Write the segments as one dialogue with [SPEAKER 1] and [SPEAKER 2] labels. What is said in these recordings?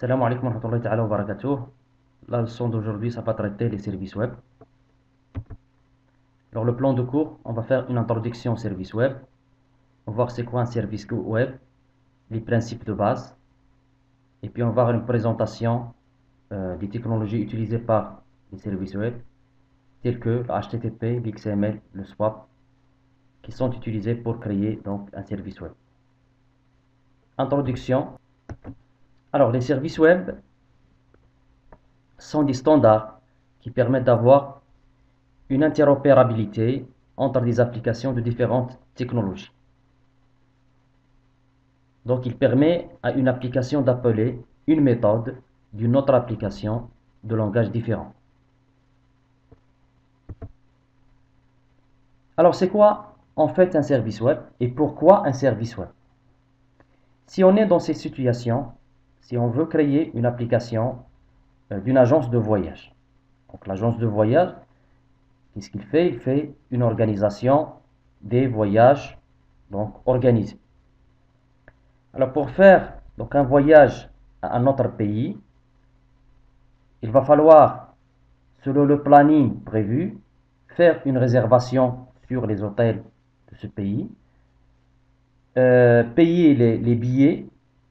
[SPEAKER 1] Salam alaikum wa rahmatullahi ta'ala wa barakatuh. La leçon d'aujourd'hui, ça va traiter les services web. Alors, le plan de cours, on va faire une introduction aux services web. On va voir c'est quoi un service web, les principes de base. Et puis, on va avoir une présentation des technologies utilisées par les services web, telles que le HTTP, l'XML, le SWAP, qui sont utilisés pour créer donc un service web. Introduction. Alors, les services web sont des standards qui permettent d'avoir une interopérabilité entre des applications de différentes technologies. Donc, il permet à une application d'appeler une méthode d'une autre application de langage différent. Alors, c'est quoi en fait un service web et pourquoi un service web? Si on est dans cette situation, si on veut créer une application d'une agence de voyage, donc l'agence de voyage, qu'est-ce qu'il fait? Il fait une organisation des voyages donc organisés. Alors pour faire donc un voyage à un autre pays, il va falloir, selon le planning prévu, faire une réservation sur les hôtels de ce pays, payer les billets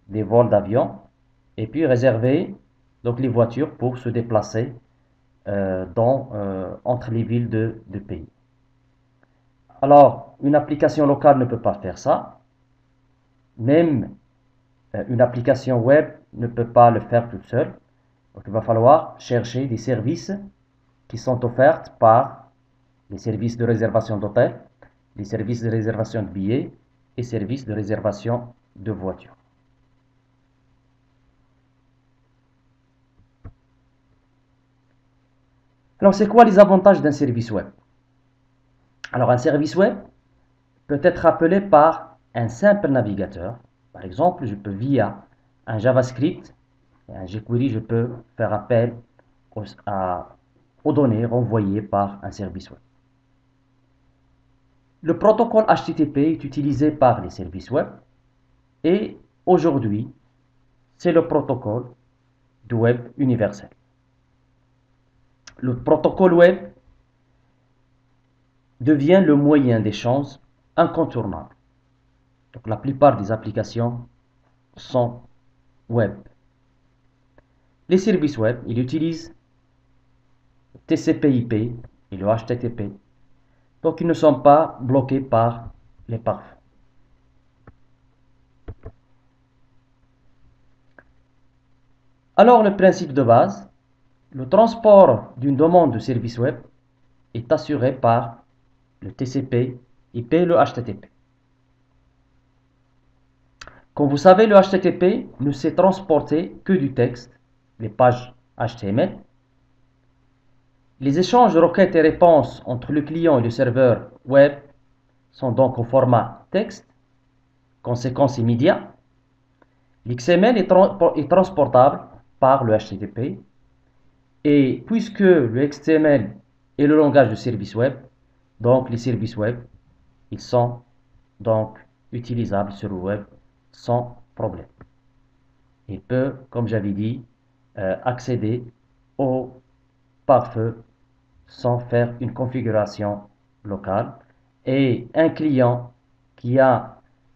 [SPEAKER 1] des vols d'avion et puis réserver donc les voitures pour se déplacer entre les villes de pays. Alors, une application locale ne peut pas faire ça. Même une application web ne peut pas le faire toute seule. Donc, il va falloir chercher des services qui sont offerts par les services de réservation d'hôtels, les services de réservation de billets et services de réservation de voitures. Alors, c'est quoi les avantages d'un service web? Alors, un service web peut être appelé par un simple navigateur. Par exemple, je peux via un JavaScript et un jQuery, je peux faire appel aux données renvoyées par un service web. Le protocole HTTP est utilisé par les services web et aujourd'hui, c'est le protocole du web universel. Le protocole web devient le moyen d'échange incontournable. Donc la plupart des applications sont web. Les services web, ils utilisent le TCP/IP et le HTTP. Donc ils ne sont pas bloqués par les pare-feux. Alors le principe de base, le transport d'une demande de service web est assuré par le TCP/IP et le HTTP. Comme vous savez, le HTTP ne sait transporter que du texte, les pages HTML. Les échanges de requêtes et réponses entre le client et le serveur web sont donc au format texte, conséquence immédiate. L'XML est transportable par le HTTP et puisque le XML est le langage de service web, donc les services web, ils sont donc utilisables sur le web sans problème. Il peut, comme j'avais dit, accéder au pare-feu sans faire une configuration locale. Et un client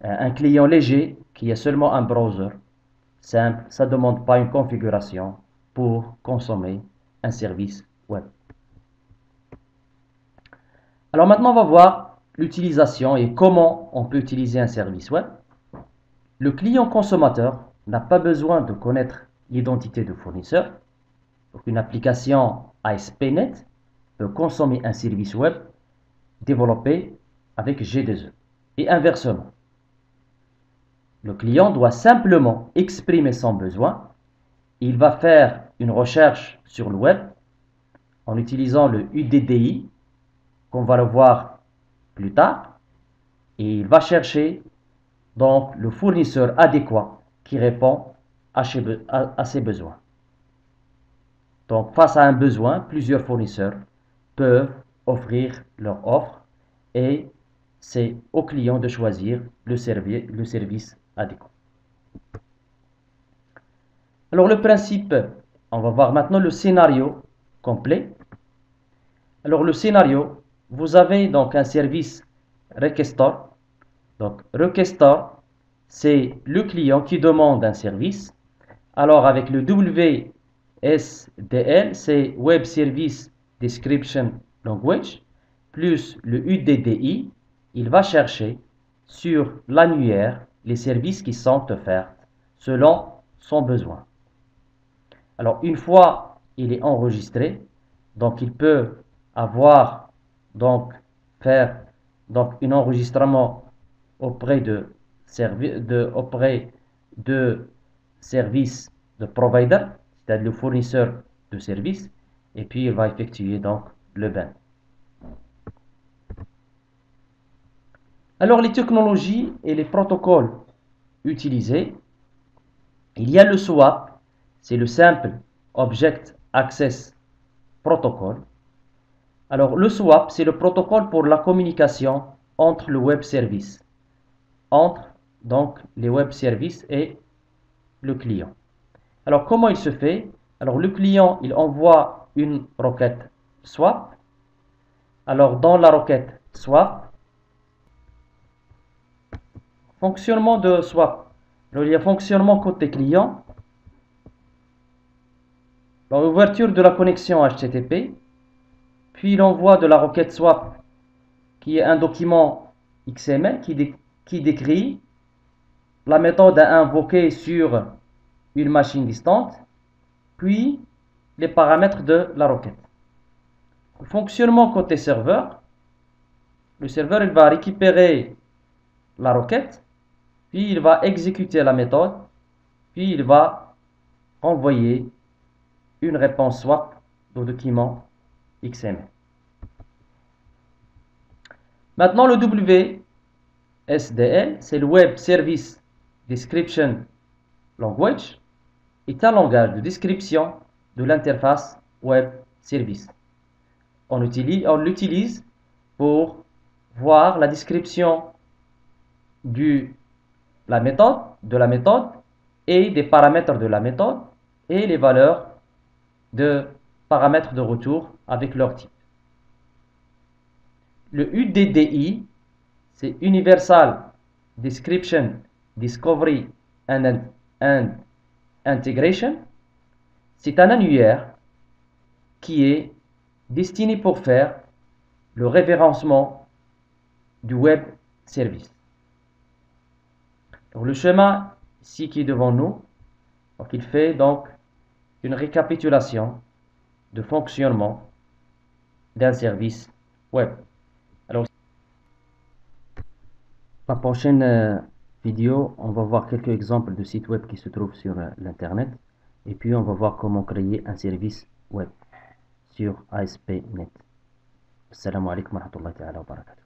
[SPEAKER 1] un client léger qui a seulement un browser simple, ça ne demande pas une configuration pour consommer un service web. Alors maintenant, on va voir l'utilisation et comment on peut utiliser un service web. Le client consommateur n'a pas besoin de connaître l'identité du fournisseur. Donc une application ASP.NET peut consommer un service web développé avec G2E. Et inversement, le client doit simplement exprimer son besoin. Il va faire une recherche sur le web en utilisant le UDDI, qu'on va le voir plus tard, et il va chercher donc le fournisseur adéquat qui répond à ses besoins. Donc face à un besoin, plusieurs fournisseurs peuvent offrir leur offre et c'est au client de choisir le service adéquat. Alors le principe, on va voir maintenant le scénario complet. Alors le scénario, vous avez donc un service Requestor. Donc Requestor, c'est le client qui demande un service. Alors avec le WSDL, c'est Web Service Description Language, plus le UDDI, il va chercher sur l'annuaire les services qui sont offerts selon son besoin. Alors une fois il est enregistré, donc il peut avoir faire un enregistrement auprès de services de provider, c'est-à-dire le fournisseur de services, et puis il va effectuer donc le bain. Alors les technologies et les protocoles utilisés, il y a le SOAP, c'est le Simple Object Access Protocol. Alors le SOAP, c'est le protocole pour la communication entre le web service, entre donc les web services et le client. Alors comment il se fait? Alors le client, il envoie une requête swap. Alors dans la requête swap, fonctionnement de swap. Alors il y a fonctionnement côté client. L'ouverture de la connexion HTTP, puis l'envoi de la requête swap, qui est un document XML qui décrit la méthode à invoquer sur une machine distante, puis les paramètres de la requête. Le fonctionnement côté serveur, le serveur il va récupérer la requête, puis il va exécuter la méthode, puis il va envoyer une réponse swap au document XML. Maintenant le WSDL, c'est le Web Service Description Language, est un langage de description de l'interface web service. On l'utilise pour voir la description de la méthode et des paramètres de la méthode et les valeurs de paramètres de retour avec leur type. Le UDDI, c'est Universal Description Discovery and Integration. C'est un annuaire qui est destiné pour faire le référencement du web service. Donc, le schéma ici qui est devant nous, donc il fait donc une récapitulation de fonctionnement d'un service web. Alors, la prochaine vidéo, on va voir quelques exemples de sites web qui se trouvent sur l'internet, et puis on va voir comment créer un service web sur ASP.NET. Assalamu alaikum wa rahmatullahi wa barakatuh.